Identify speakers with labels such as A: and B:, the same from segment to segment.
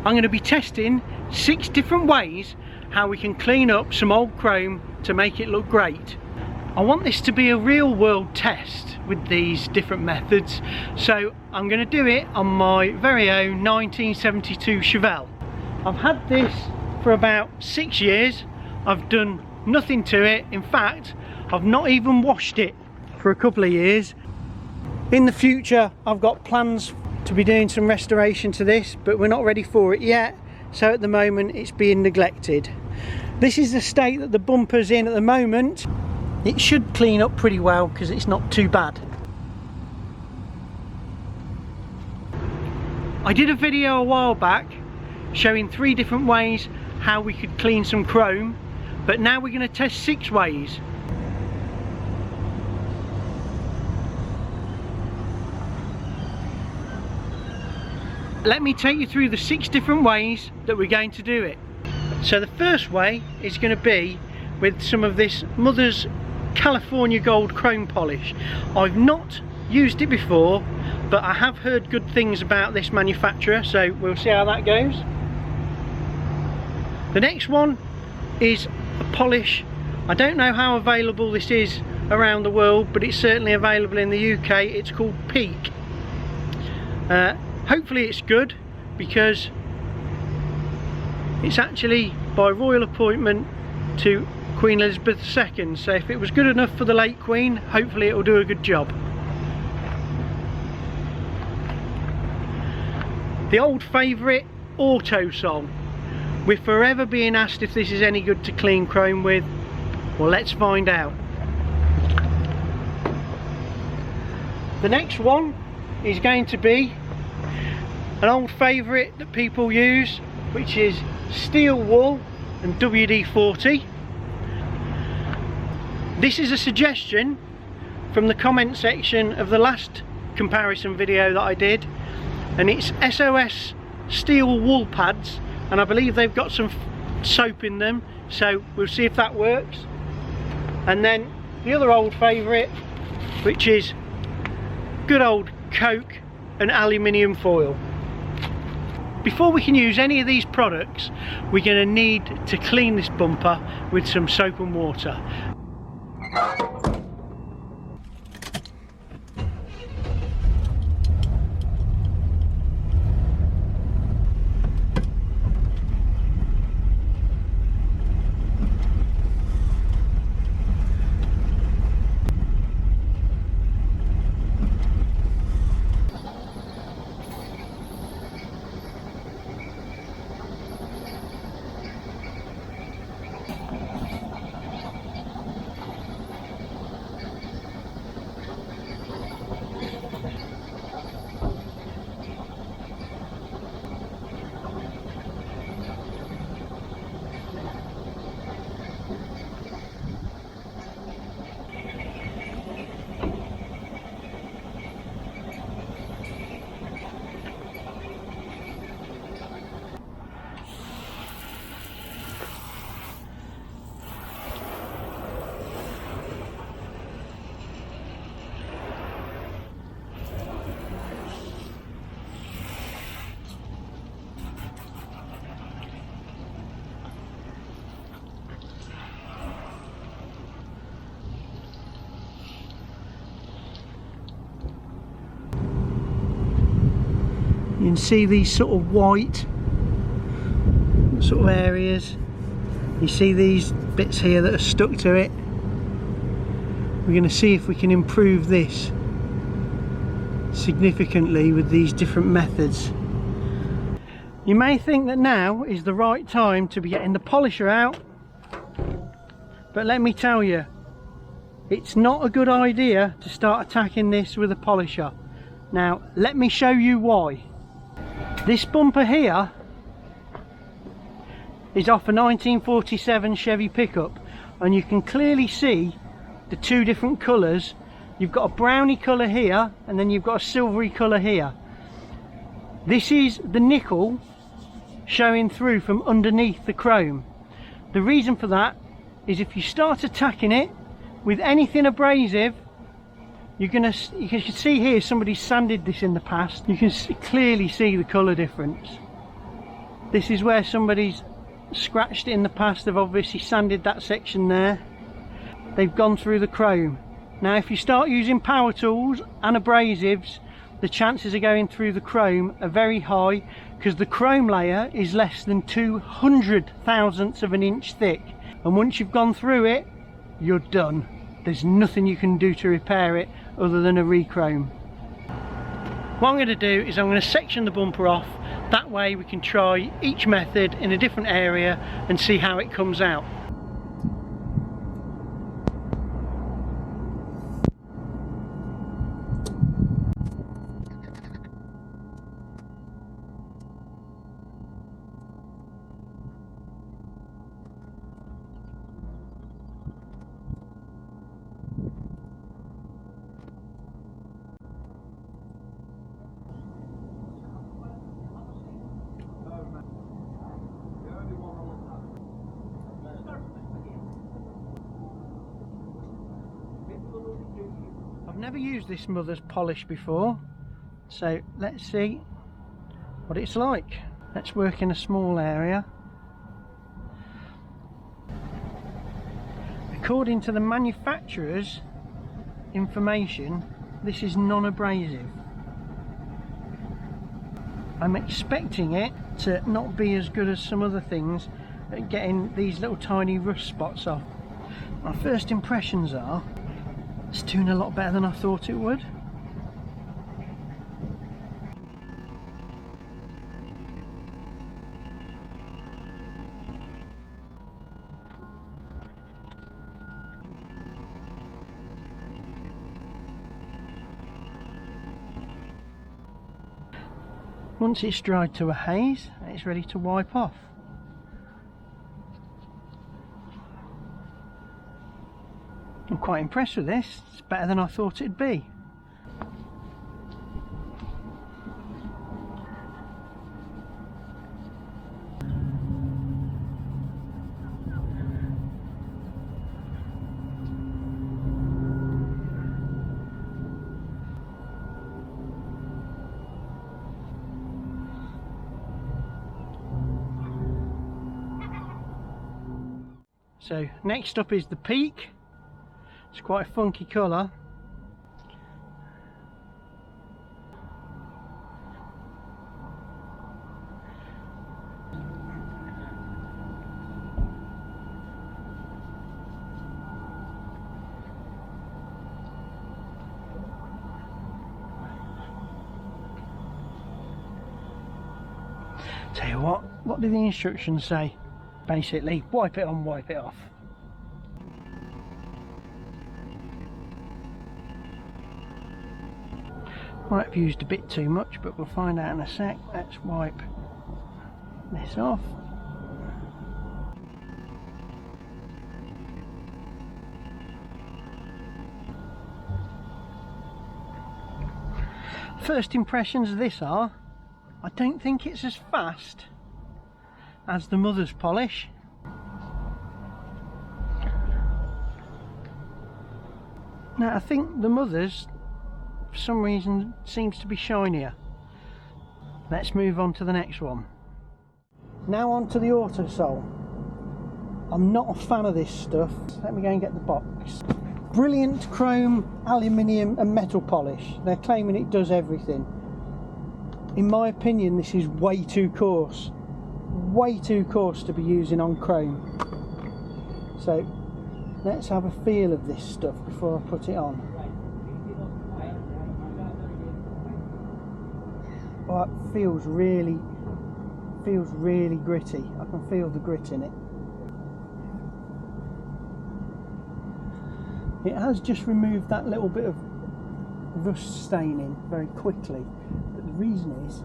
A: I'm going to be testing 6 different ways how we can clean up some old chrome to make it look great. I want this to be a real world test with these different methods, so I'm going to do it on my very own 1972 Chevelle. I've had this for about 6 years. I've done nothing to it. In fact, I've not even washed it for a couple of years. In the future I've got plans to be doing some restoration to this, but we're not ready for it yet, so at the moment it's being neglected. This is the state that the bumper's in at the moment. It should clean up pretty well because it's not too bad. I did a video a while back showing 3 different ways how we could clean some chrome, but now we're going to test 6 ways. Let me take you through the 6 different ways that we're going to do it. So the first way is going to be with some of this Mother's California Gold chrome polish. I've not used it before, but I have heard good things about this manufacturer, so we'll see how that goes. The next one is a polish. I don't know how available this is around the world, but it's certainly available in the UK. It's called Peak. Hopefully it's good, because it's actually by royal appointment to Queen Elizabeth II, so if it was good enough for the late Queen, hopefully it will do a good job. The old favourite, Autosol. We're forever being asked if this is any good to clean chrome with. Well, let's find out. The next one is going to be an old favourite that people use, which is steel wool and WD-40. This is a suggestion from the comment section of the last comparison video that I did, and it's S.O.S steel wool pads, and I believe they've got some soap in them, so we'll see if that works. And then the other old favourite, which is good old Coke and aluminium foil. Before we can use any of these products, we're going to need to clean this bumper with some soap and water. You can see these sort of white sort of areas. You see these bits here that are stuck to it. We're going to see if we can improve this significantly with these different methods. You may think that now is the right time to be getting the polisher out, but let me tell you, it's not a good idea to start attacking this with a polisher. Now let me show you why. This bumper here is off a 1947 Chevy pickup, and you can clearly see the 2 different colours. You've got a browny colour here, and then you've got a silvery colour here. This is the nickel showing through from underneath the chrome. The reason for that is if you start attacking it with anything abrasive, you can see here somebody sanded this in the past. You can clearly see the colour difference. This is where somebody's scratched it in the past. They've obviously sanded that section there. They've gone through the chrome. Now if you start using power tools and abrasives, the chances of going through the chrome are very high, because the chrome layer is less than 200 thousandths of an inch thick, and once you've gone through it, you're done. There's nothing you can do to repair it other than a re-chrome. What I'm going to do is I'm going to section the bumper off. That way we can try each method in a different area and see how it comes out. I've never used this mother's polish before, so let's see what it's like. Let's work in a small area. According to the manufacturer's information, this is non-abrasive. I'm expecting it to not be as good as some other things at getting these little tiny rust spots off. My first impressions are it's doing a lot better than I thought it would. Once it's dried to a haze, it's ready to wipe off. I'm quite impressed with this. It's better than I thought it'd be. So next up is the peak. It's quite a funky colour. Tell you what do the instructions say? Basically, wipe it on, wipe it off. Might have used a bit too much, but we'll find out in a sec. Let's wipe this off. First impressions of this are, I don't think it's as fast as the mother's polish. Now I think the mother's, for some reason, seems to be shinier. Let's move on to the next one. Now on to the Autosol. I'm not a fan of this stuff. Let me go and get the box. Brilliant chrome, aluminium and metal polish. They're claiming it does everything. In my opinion, this is way too coarse. Way too coarse to be using on chrome. So let's have a feel of this stuff before I put it on. Oh, it feels really gritty. I can feel the grit in it. It has just removed that little bit of rust staining very quickly, but the reason is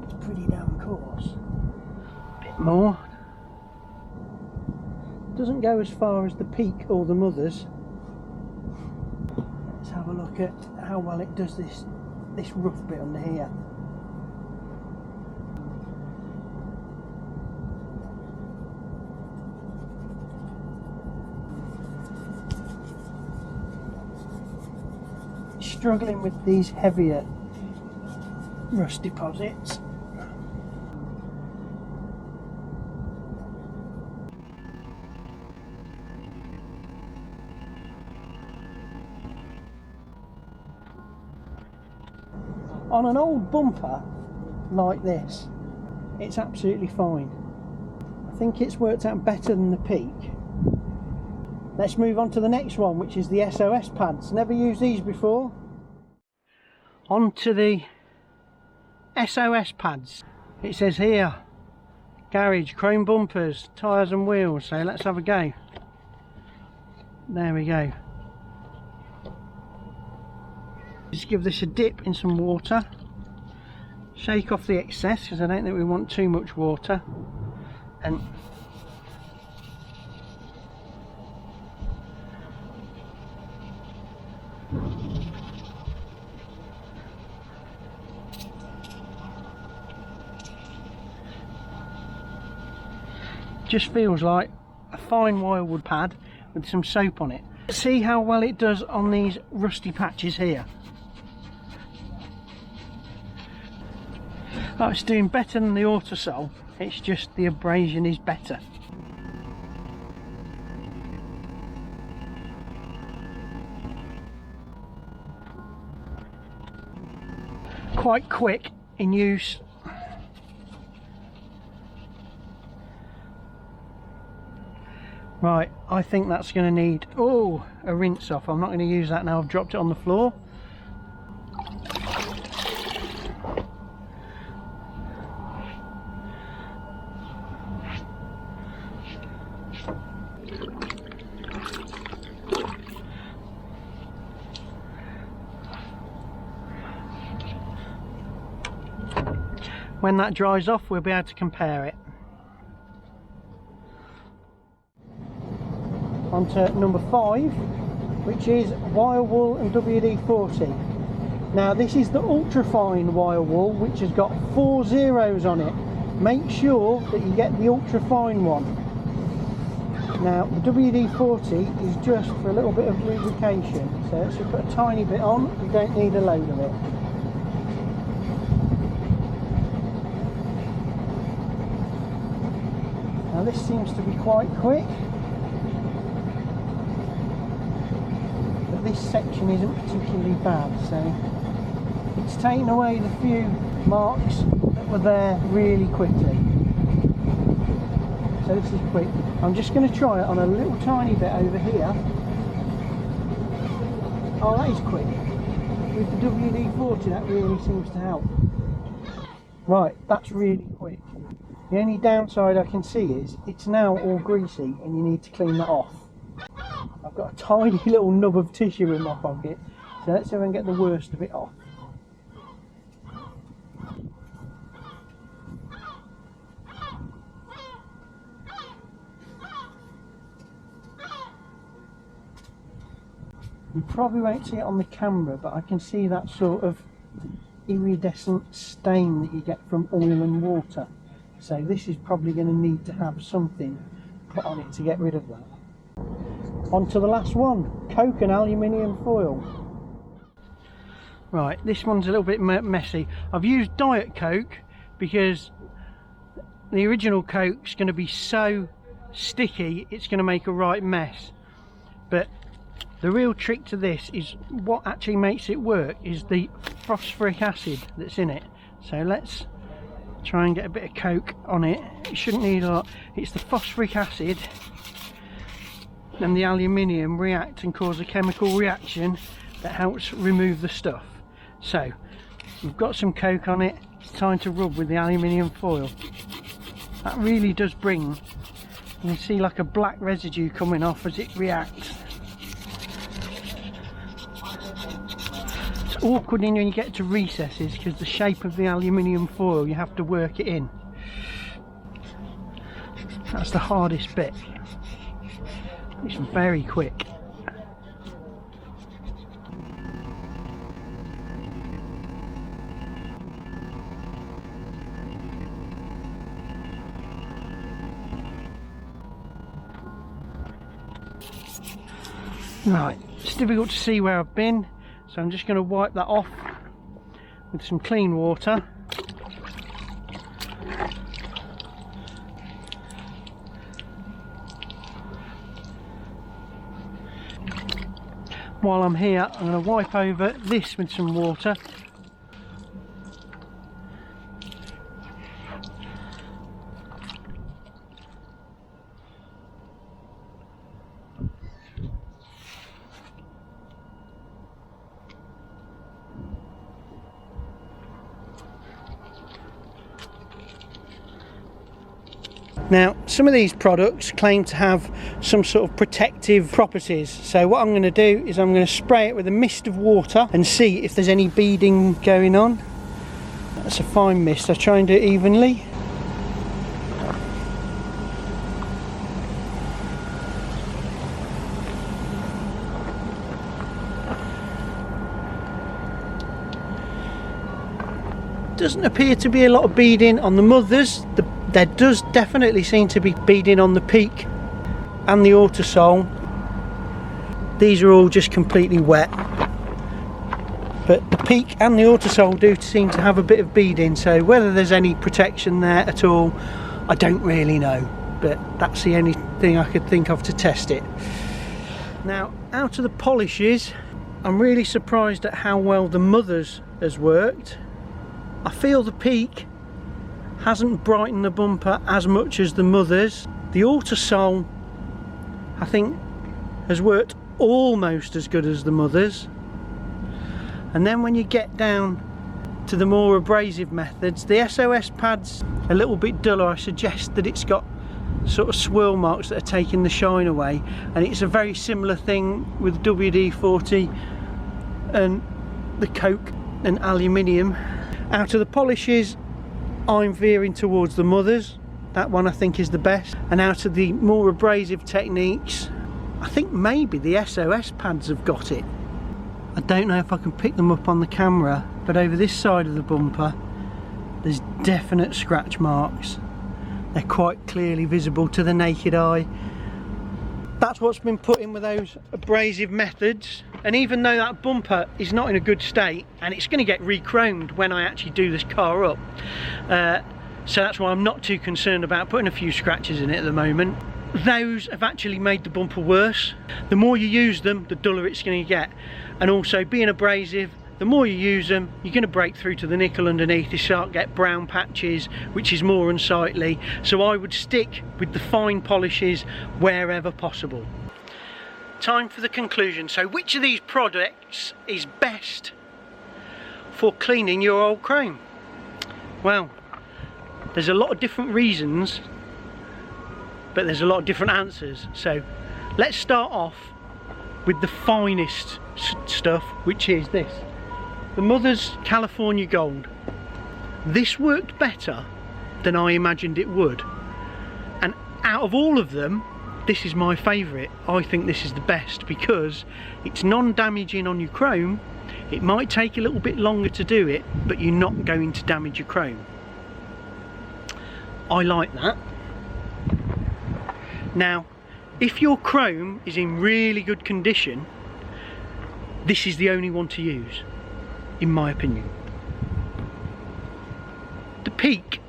A: it's pretty damn coarse. A bit more. Doesn't go as far as the Peak or the Mothers. Let's have a look at how well it does this rough bit under here. Struggling with these heavier rust deposits. on an old bumper like this, it's absolutely fine. I think it's worked out better than the Peak. Let's move on to the next one, which is the S.O.S pads. Never used these before. On to the S.O.S pads. It says here, garage, chrome bumpers, tyres and wheels. So let's have a go. There we go. Just give this a dip in some water. Shake off the excess, because I don't think we want too much water. And just feels like a fine wirewood pad with some soap on it. See how well it does on these rusty patches here. Oh, it's doing better than the Autosol, it's just the abrasion is better. Quite quick in use. Right, I think that's going to need a rinse off. I'm not going to use that now, I've dropped it on the floor. When that dries off, we'll be able to compare it. On to number 5, which is wire wool and WD-40. Now this is the ultrafine wire wool, which has got 4 zeros on it. Make sure that you get the ultrafine one. Now the WD-40 is just for a little bit of lubrication, so let's just put a tiny bit on. We don't need a load of it. Now this seems to be quite quick. This section isn't particularly bad, so it's taken away the few marks that were there really quickly. So this is quick. I'm just going to try it on a little tiny bit over here. Oh, that is quick. With the WD-40 that really seems to help. Right, that's really quick. The only downside I can see is it's now all greasy and you need to clean that off. I've got a tiny little nub of tissue in my pocket, so let's see if I can get the worst of it off. You probably won't see it on the camera, but I can see that sort of iridescent stain that you get from oil and water. So this is probably going to need to have something put on it to get rid of that. On to the last one, Coke and aluminium foil. Right, this one's a little bit messy. I've used Diet Coke because the original Coke's going to be so sticky it's going to make a right mess. But the real trick to this is what actually makes it work is the phosphoric acid that's in it. So let's try and get a bit of Coke on it. It shouldn't need a lot. It's the phosphoric acid and the aluminium react and cause a chemical reaction that helps remove the stuff. So we've got some Coke on it, it's time to rub with the aluminium foil. That really does bring, you can see like a black residue coming off as it reacts. It's awkward when you get to recesses because the shape of the aluminium foil, you have to work it in. That's the hardest bit. It's very quick. Right, it's difficult to see where I've been, so I'm just going to wipe that off with some clean water. While I'm here, I'm going to wipe over this with some water. Now, some of these products claim to have some sort of protective properties, so what I'm going to do is I'm going to spray it with a mist of water and see if there's any beading going on. That's a fine mist. I'll try and do it evenly. Doesn't appear to be a lot of beading on the mothers. There does definitely seem to be beading on the peak and the Autosol. These are all just completely wet, but the peak and the Autosol do seem to have a bit of beading, so whether there's any protection there at all, I don't really know, but that's the only thing I could think of to test it. Now, out of the polishes, I'm really surprised at how well the mothers has worked. I feel the peak hasn't brightened the bumper as much as the mothers. The Autosol, I think, has worked almost as good as the mothers. And then when you get down to the more abrasive methods, the S.O.S pad's a little bit duller. I suggest that it's got sort of swirl marks that are taking the shine away, and it's a very similar thing with WD-40 and the Coke and Aluminium. Out of the polishes, I'm veering towards the mothers. That one I think is the best. And out of the more abrasive techniques, I think maybe the S.O.S pads have got it. I don't know if I can pick them up on the camera, but over this side of the bumper there's definite scratch marks. They're quite clearly visible to the naked eye. That's what's been put in with those abrasive methods, and even though that bumper is not in a good state, and it's going to get re-chromed when I actually do this car up, so that's why I'm not too concerned about putting a few scratches in it at the moment. Those have actually made the bumper worse. The more you use them, the duller it's going to get, and also being abrasive, the more you use them, you're going to break through to the nickel underneath. You start to get brown patches, which is more unsightly. So I would stick with the fine polishes wherever possible. Time for the conclusion. So which of these products is best for cleaning your old chrome? Well, there's a lot of different reasons, but there's a lot of different answers. So let's start off with the finest stuff, which is this. The Mother's California Gold. This worked better than I imagined it would, and out of all of them, this is my favourite. I think this is the best because it's non-damaging on your chrome. It might take a little bit longer to do it, but you're not going to damage your chrome. I like that. Now, if your chrome is in really good condition, this is the only one to use, in my opinion. The Peak,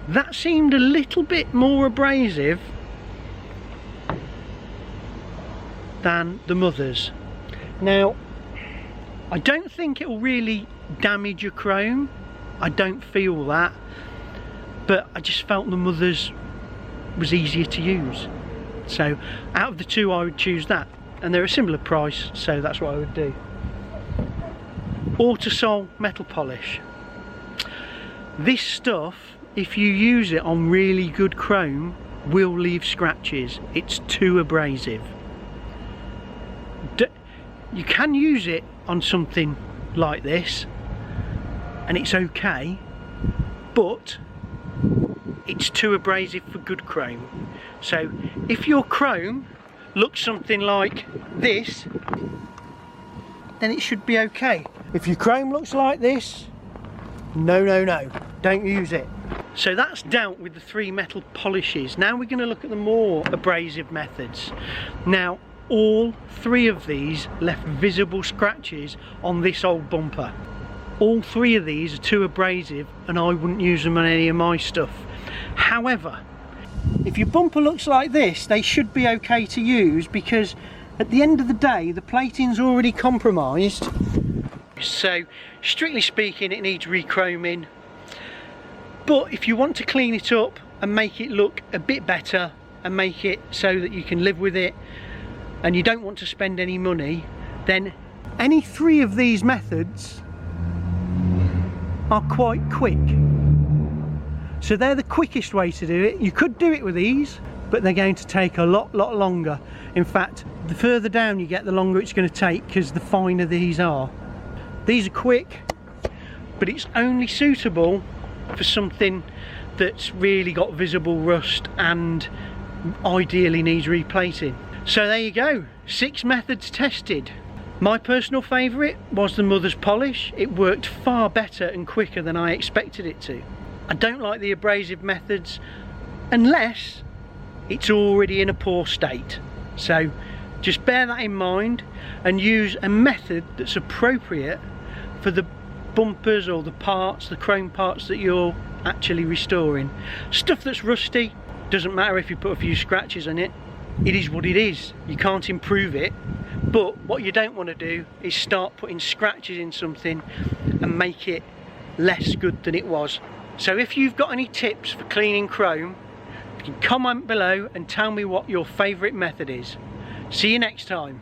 A: that seemed a little bit more abrasive than the Mothers. Now, I don't think it will really damage your chrome. I don't feel that, but I just felt the Mothers was easier to use. So out of the two, I would choose that, and they're a similar price, so that's what I would do. Autosol metal polish. This stuff, if you use it on really good chrome, will leave scratches. It's too abrasive. You can use it on something like this and it's okay, but it's too abrasive for good chrome. So if your chrome looks something like this, then it should be okay. If your chrome looks like this, no, don't use it. So that's dealt with the three metal polishes. Now we're going to look at the more abrasive methods. Now, all three of these left visible scratches on this old bumper. All three of these are too abrasive and I wouldn't use them on any of my stuff. However, if your bumper looks like this, they should be okay to use, because at the end of the day the plating's already compromised. So strictly speaking, it needs re-chroming, but if you want to clean it up and make it look a bit better and make it so that you can live with it and you don't want to spend any money, then any three of these methods are quite quick. So they're the quickest way to do it. You could do it with these, but they're going to take a lot longer. In fact, the further down you get, the longer it's going to take, because the finer these are. These are quick, but it's only suitable for something that's really got visible rust and ideally needs replating. So there you go, 6 methods tested. My personal favourite was the mother's polish. It worked far better and quicker than I expected it to. I don't like the abrasive methods unless it's already in a poor state. So just bear that in mind and use a method that's appropriate for the bumpers or the parts, the chrome parts that you're actually restoring. Stuff that's rusty, doesn't matter if you put a few scratches on it. It is what it is. You can't improve it. But what you don't want to do is start putting scratches in something and make it less good than it was. So if you've got any tips for cleaning chrome, you can comment below and tell me what your favourite method is. See you next time.